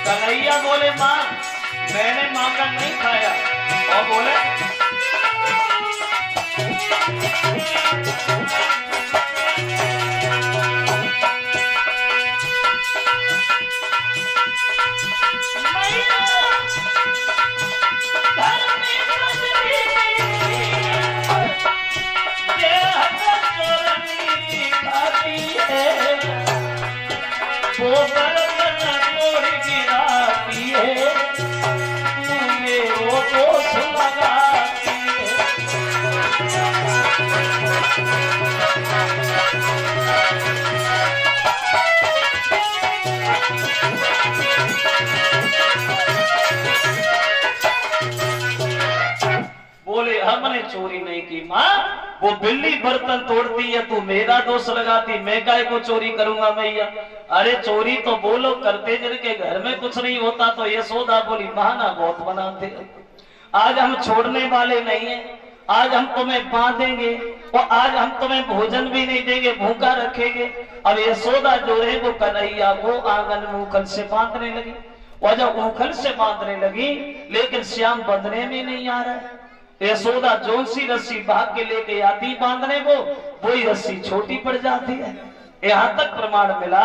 कन्हैया बोले माँ मैंने माखन नहीं खाया। और बोले हमने चोरी नहीं की माँ, वो बिल्ली बर्तन तोड़ती है तू मेरा दोष लगाती, मैं काय को चोरी करूंगा मैया। अरे चोरी तो बोलो करते जिनके घर में कुछ नहीं होता। तो यशोदा बोली बहाना बहुत बनाते, आज हम छोड़ने वाले नहीं है, आज हम तुम्हें बांधेंगे और आज हम तुम्हें भोजन भी नहीं देंगे, भूखा रखेंगे। अब यशोदा जो है वो कन्हैया को आंगन में उखल से बांधने लगी। और जब उखल से बांधने लगी लेकिन श्याम बंधने में नहीं आ रहा है। यशोदा जोन सी रस्सी भाग के लेके आती बांधने को, वही रस्सी छोटी पड़ जाती है। यहाँ तक प्रमाण मिला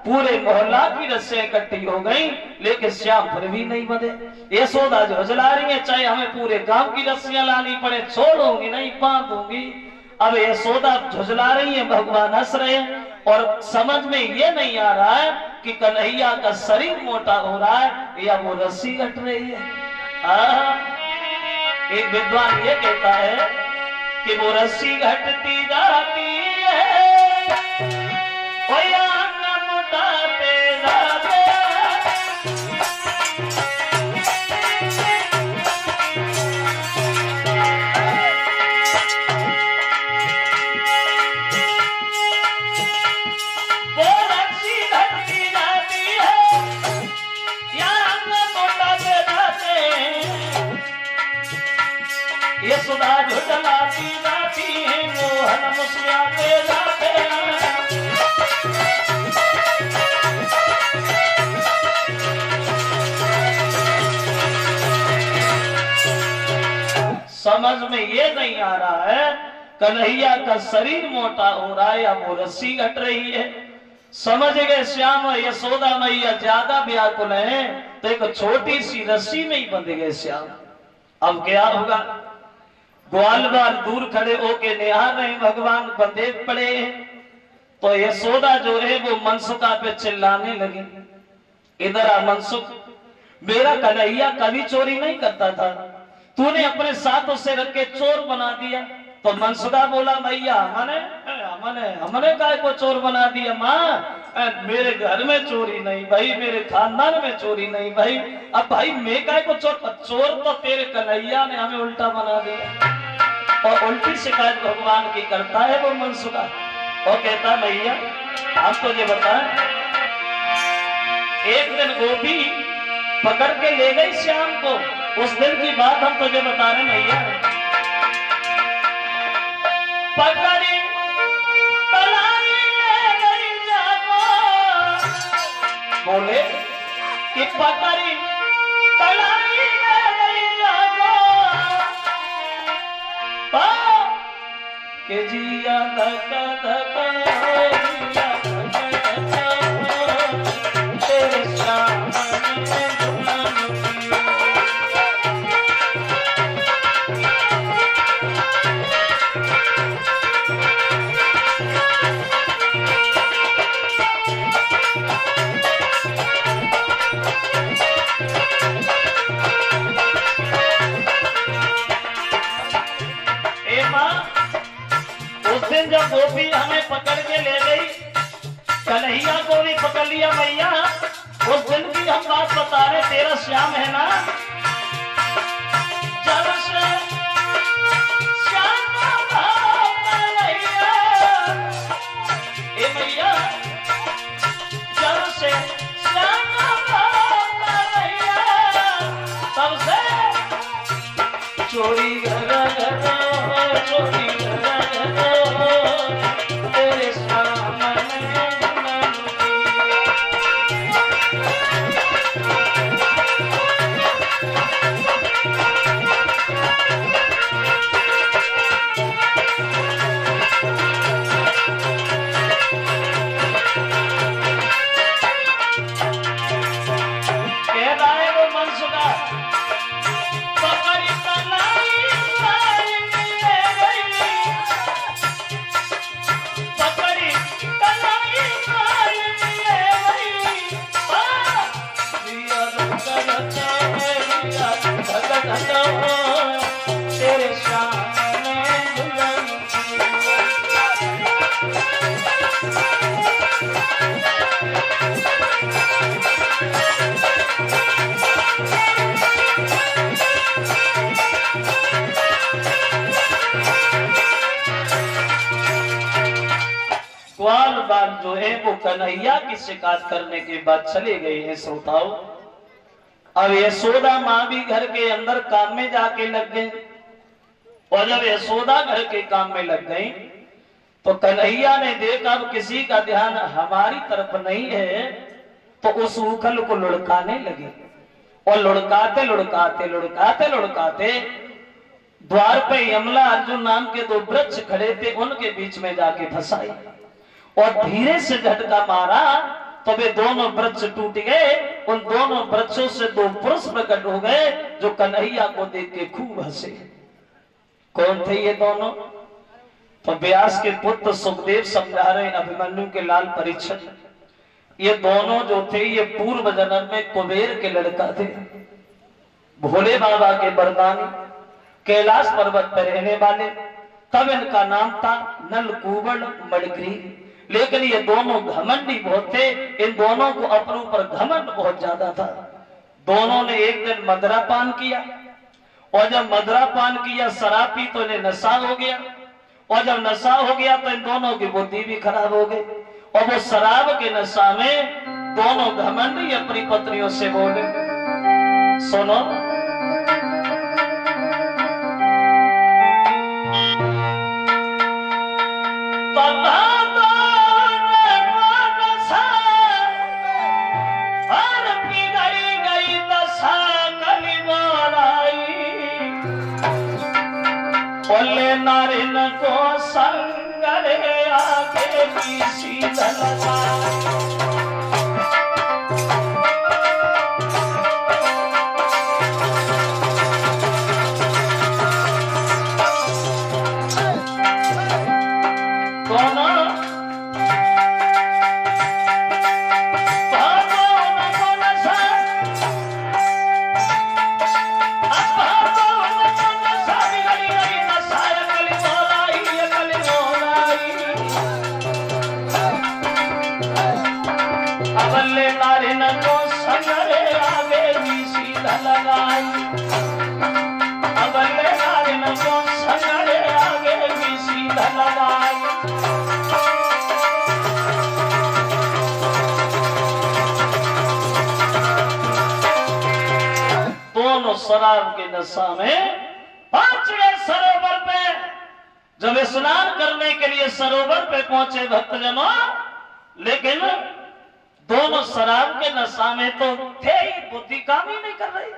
पूरे मोहल्ला की रस्सियां इकट्ठी हो गई लेकिन श्याम फिर भी नहीं बंधे। यशोदा झुझला रही है, चाहे हमें पूरे गांव की रस्सियां लानी पड़े छोड़ूंगी नहीं, बांधूंगी। अब यशोदा झुझला रही है, भगवान हंस रहे हैं और समझ में ये नहीं आ रहा है कि कन्हैया का शरीर मोटा हो रहा है या वो रस्सी घट रही है। एक विद्वान ये कहता है कि वो रस्सी घटती जाती है और अंग मोटाते जाते वो रस्सी घटती जाती है या अंग मोटाते जाते। यशोदा झुझलाती जाती है, मोहन मुस्कुराते जाते हैं। समझ में ये नहीं आ रहा है कन्हैया का शरीर मोटा हो रहा है या वो रस्सी घट रही है। समझ गए श्याम और यशोदा मैया ज्यादा व्याकुल है तो एक छोटी सी रस्सी में ही बंध गए श्याम। अब क्या होगा? ग्वाल बाल दूर खड़े होके निहार रहे भगवान बंधे पड़े हैं। तो यशोदा जो है वो मनसुखा पे चिल्लाने लगी, इधर आ मनसुख, मेरा कन्हैया कभी चोरी नहीं करता था, तूने अपने साथ उसे रख के चोर बना दिया। तो मनसुखा बोला मैया हमने काय को चोर बना दिया माँ, मेरे घर में चोरी नहीं भाई, मेरे खानदान में चोरी नहीं भाई, अब भाई मैं काय को चोर तो तेरे कन्हैया ने हमें उल्टा बना दिया। और उल्टी शिकायत भगवान की करता है वो मनसुखा और कहता मैया आप तो ये बताएं, एक दिन गोपी पकड़ के ले गई श्याम को, उस दिन की बात हम तुझे बता रहे मैया। पकड़ी कलाई ले गई जागो, बोले कि पकड़ी कलाई ले गई जागो, के जिया धक धक तेरे श्याम जब गोपी हमें पकड़ के ले गई, कन्हैया को भी पकड़ लिया मैया। उस दिन की हम बात बता रहे, तेरा श्याम है ना, जब से श्याम मैया, ए मैया, जब से श्याम मैया, तब से चोरी घर चोरी तेरे सामने तेरे सामने दुल्हन ग्वाल बाल जो है वो कन्हैया की शिकायत करने के बाद चले गए हैं श्रोताओं। अब यशोदा माँ भी घर के अंदर काम में जाके लग गई, और जब यशोदा घर के काम में लग गई तो कन्हैया ने देखा अब किसी का ध्यान हमारी तरफ नहीं है, तो उस उखल को लुढ़काने लगे, और लुढ़काते लुढ़काते लुढ़काते लुढ़काते द्वार पे यमला अर्जुन नाम के दो वृक्ष खड़े थे, उनके बीच में जाके फंसाई, और धीरे से झटका मारा तो वे दोनों वृक्ष टूट गए। उन दोनों वृक्षों से दो पुरुष प्रकट हो गए जो कन्हैया को देख के खूब हंसे। कौन थे ये दोनों? तो व्यास के पुत्र सुखदेव समझा रहे अभिमन्यु के लाल परीक्षित, ये दोनों जो थे ये पूर्व जन्म में कुबेर के लड़का थे, भोले बाबा के वरदानी, कैलाश पर्वत पर रहने वाले। तब इनका नाम था नलकूबड़ मणिग्रीव। लेकिन ये दोनों घमंडी बहुत थे, इन दोनों को अपने ऊपर घमंड बहुत ज्यादा था। दोनों ने एक दिन मदरा पान किया, और जब मदरा पान किया शराब पी तो इन्हें नशा हो गया, और जब नशा हो गया तो इन दोनों की बुद्धि भी खराब हो गई, और वो शराब के नशा में दोनों घमंडी अपनी पत्नियों से बोले, सुनो नारिन को संग रे आगे पीछी धलवा, शराब के नशा में पांचवें सरोवर पे जब स्नान करने के लिए सरोवर पे पहुंचे भक्तजनों, लेकिन दोनों शराब के नशा में तो थे ही, बुद्धि काम ही नहीं कर रही।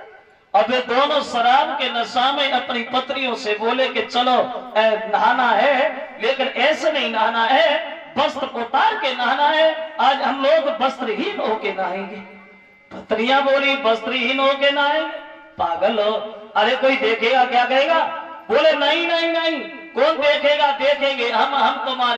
अब ये दोनों शराब के नशा में अपनी पत्नियों से बोले कि चलो नहाना है, लेकिन ऐसे नहीं नहाना है, वस्त्र उतार के नहाना है, आज हम लोग वस्त्रहीन होके नहाएंगे। पत्नियां बोली वस्त्रहीन होके नहाएंगे? पागल हो, अरे कोई देखेगा क्या कहेगा? बोले नहीं नहीं नहीं, कौन देखेगा, देखेंगे हम तुम्हारे